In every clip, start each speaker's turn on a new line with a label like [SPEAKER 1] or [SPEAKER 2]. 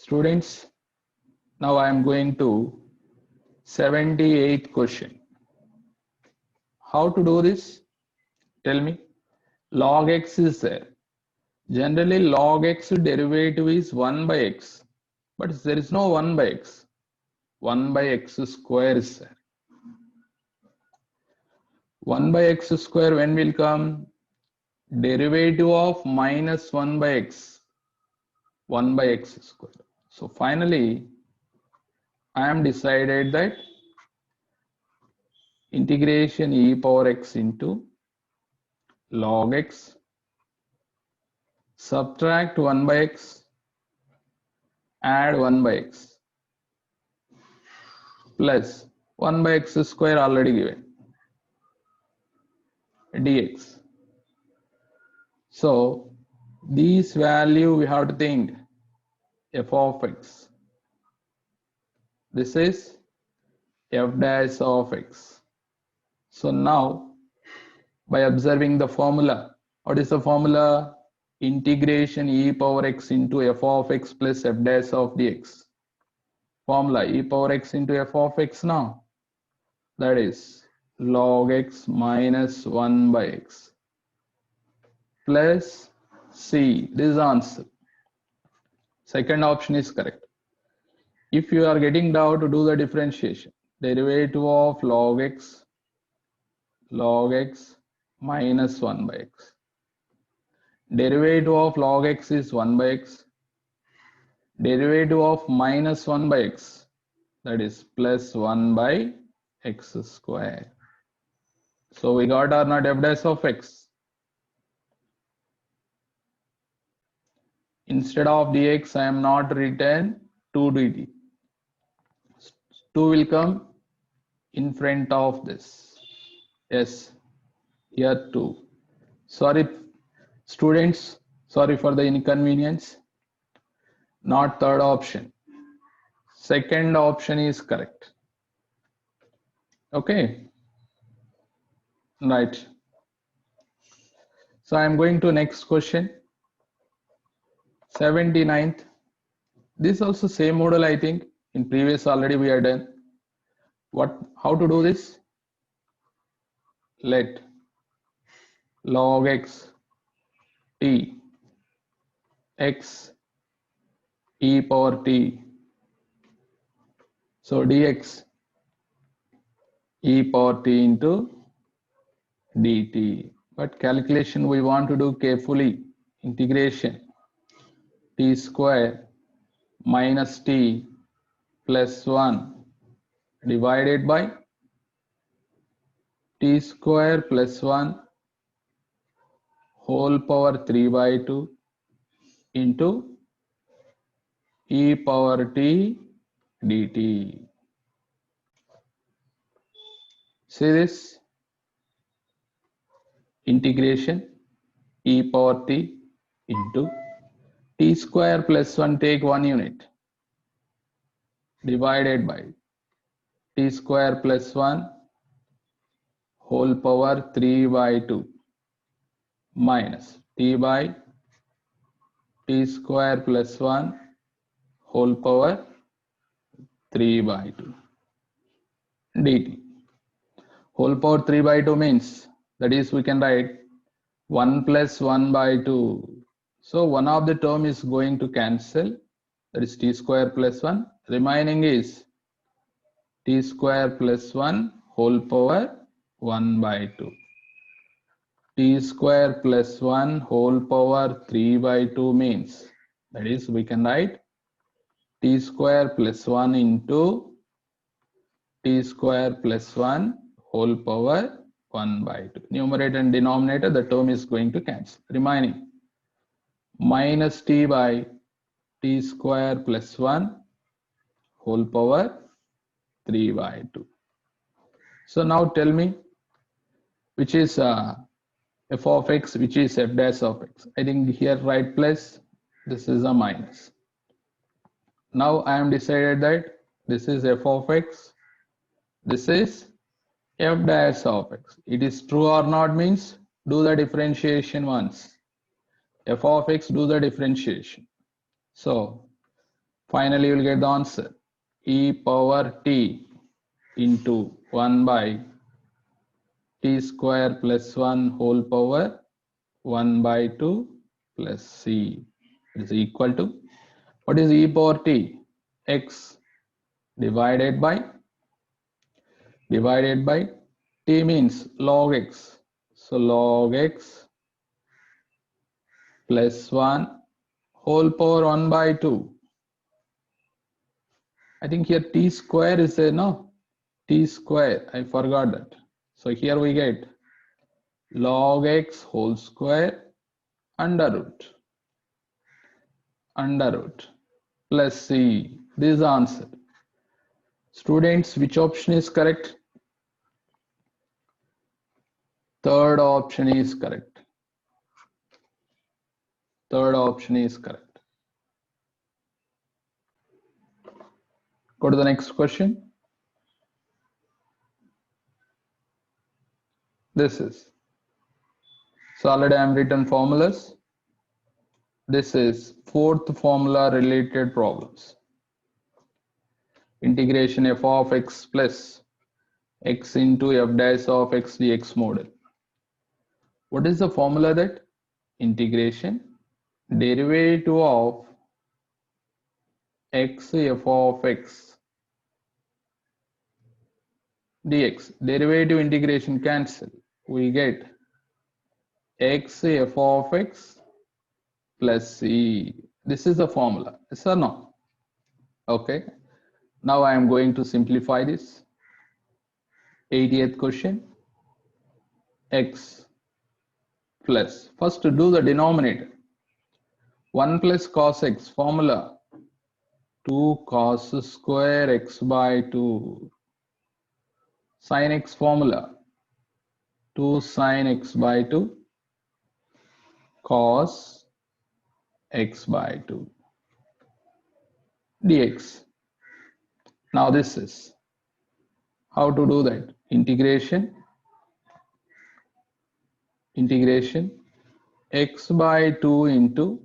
[SPEAKER 1] Students, now I am going to 78th question. How to do this? Tell me. Log x is there. Generally, log x derivative is 1 by x. But there is no 1 by x. 1 by x square is there. 1 by x square when will come? Derivative of minus 1 by x. 1 by x square. So finally, I am decided that integration e power x into log x, subtract 1 by x, add 1 by x, plus 1 by x square already given, dx. So this value we have to think f of x. This is f dash of x. So now by observing the formula, what is the formula? Integration e power x into f of x plus f dash of dx. Formula e power x into f of x now. That is log x minus 1 by x plus c. This is answer. Second option is correct. If you are getting doubt, to do the differentiation. Derivative of log x minus 1 by x. Derivative of log x is 1 by x. Derivative of minus 1 by x, that is plus 1 by x square. So we got or not f dash of x. Instead of dx, I am not written 2 dt. 2 will come in front of this. Yes, here 2. Sorry, students, sorry for the inconvenience. Not third option. Second option is correct. Okay. Right. So I am going to next question. 79th. This is also same model, I think. In previous already we are done. How to do this? Let log x t x e power t. So dx e power t into dt. But calculation we want to do carefully. Integration t square minus t plus 1 divided by t square plus 1 whole power 3 by 2 into e power t dt. See this? Integration e power t into t square plus 1, take 1 unit, divided by t square plus 1 whole power 3 by 2 minus t by t square plus 1 whole power 3 by 2 dt. Whole power 3 by 2 means, that is we can write 1 plus 1 by 2. So one of the term is going to cancel, that is t square plus 1. Remaining is t square plus 1 whole power 1 by 2. T square plus 1 whole power 3 by 2 means, that is we can write t square plus 1 into t square plus 1 whole power 1 by 2. Numerator and denominator, the term is going to cancel. Remaining minus t by t square plus 1 whole power 3 by 2. So now tell me which is f of x, which is f dash of x. I think here right plus, this is a minus. Now I am decided that this is f of x, this is f dash of x. It is true or not means do the differentiation once. F of x, do the differentiation. So Finally, you will get the answer. E power t into 1 by t square plus 1 whole power 1 by 2 plus c is equal to, what is e power t? X divided by t means log x. So log x plus 1 whole power 1 by 2. I think here t square is a no, t square, I forgot that. So here we get log x whole square under root plus c. This is the answer. Students, which option is correct? Third option is correct. Third option is correct. Go to the next question. This is, so already I am written formulas. This is fourth formula related problems. Integration f of x plus x into f dash of x dx model. What is the formula? That integration derivative of x f of x dx. Derivative integration cancel. We get x f of x plus c. This is the formula. Yes or no? Okay. Now I am going to simplify this. 80th question. X plus, first to do the denominator. 1 plus cos x, formula 2 cos square x by 2. Sin x formula 2 sin x by 2 cos x by 2 dx. Now this is how to do that. Integration x by 2 into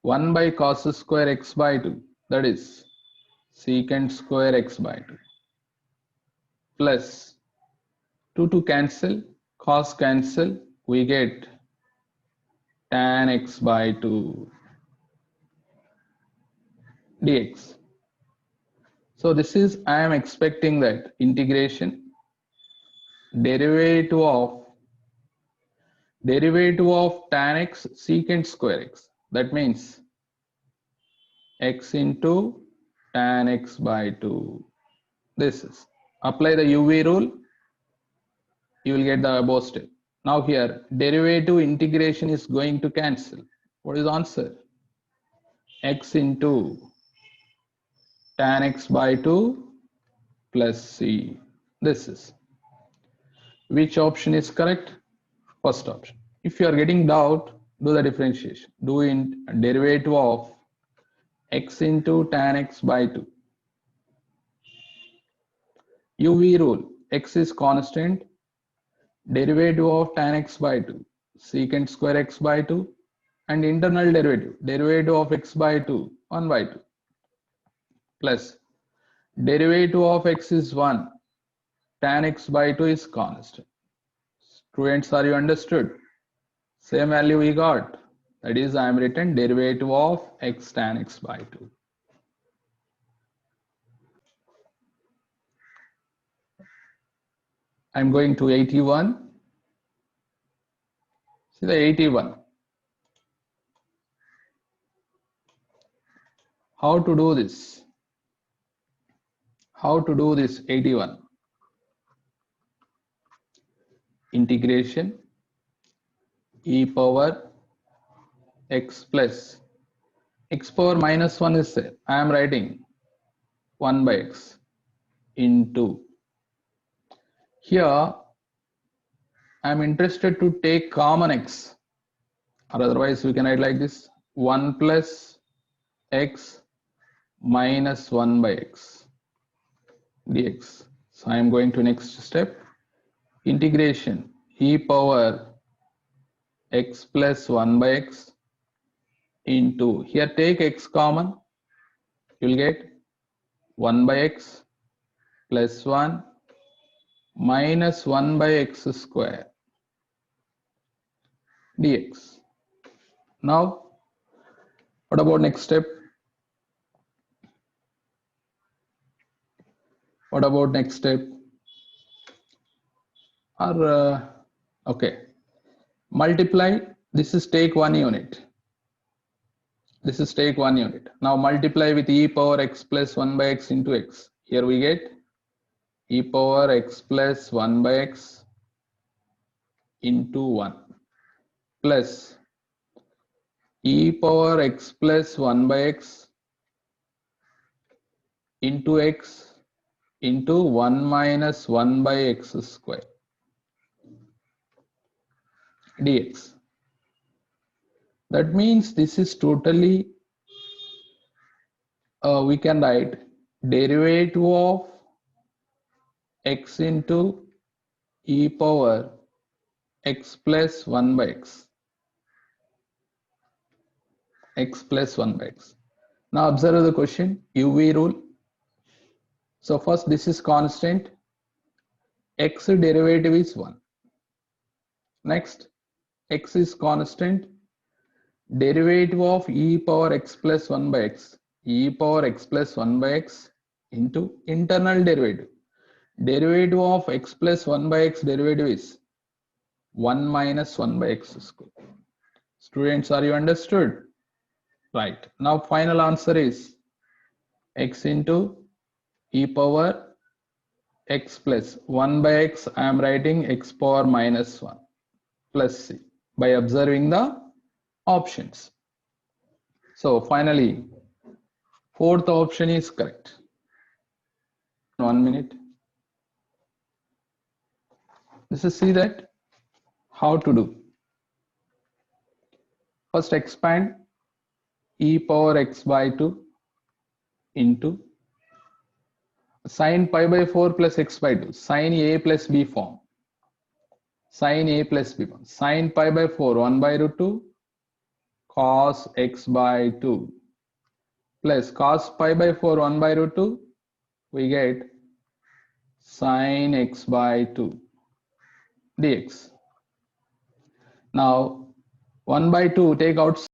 [SPEAKER 1] 1 by cos square x by 2, that is secant square x by 2, plus 2 to cancel, cos cancel, we get tan x by 2 dx. So this is, I am expecting that integration derivative of tan x secant square x, that means x into tan x by 2. This is, apply the UV rule, you will get the above step. Now here derivative integration is going to cancel. What is the answer? X into tan x by 2 plus c. This is, which option is correct? First option. If you are getting doubt, do the differentiation. Do in derivative of x into tan x by 2. UV rule, x is constant, derivative of tan x by 2, secant square x by 2, and internal derivative of x by 2, 1 by 2, plus derivative of x is 1, tan x by 2 is constant. Students, are you understood? Same value we got, that is I am written derivative of x tan x by 2. I am going to 81. See the 81. How to do this? How to do this 81? Integration e power x plus x power minus 1 is there. I am writing 1 by x into, here I am interested to take common x, or otherwise we can write like this, 1 plus x minus 1 by x dx. So I am going to next step, integration e power x plus 1 by x into, here take x common, you'll get 1 by x plus 1 minus 1 by x square dx. Now, what about next step? What about next step? Or okay, multiply. This is take 1 unit. This is take 1 unit. Now multiply with e power x plus 1 by x into x. Here we get e power x plus 1 by x into 1 plus e power x plus 1 by x into x into 1 minus 1 by x square dx. That means this is totally, we can write derivative of x into e power x plus 1 by x plus 1 by x. Now observe the question, UV rule. So first this is constant, x derivative is 1. Next, x is constant, derivative of e power x plus 1 by x, e power x plus 1 by x into internal derivative. Derivative of x plus 1 by x derivative is 1 minus 1 by x square. Students, are you understood? Right. Now final answer is x into e power x plus 1 by x. I am writing x power minus 1 plus c by observing the options. So finally, fourth option is correct. 1 minute. This is see that how to do. First expand e power x by 2 into sin pi by 4 plus x by 2, sin a plus b form, sin a plus b form, sin pi by 4 1 by root 2 cos x by 2 plus cos pi by 4 1 by root 2, we get sin x by 2 dx. Now 1 by 2 take out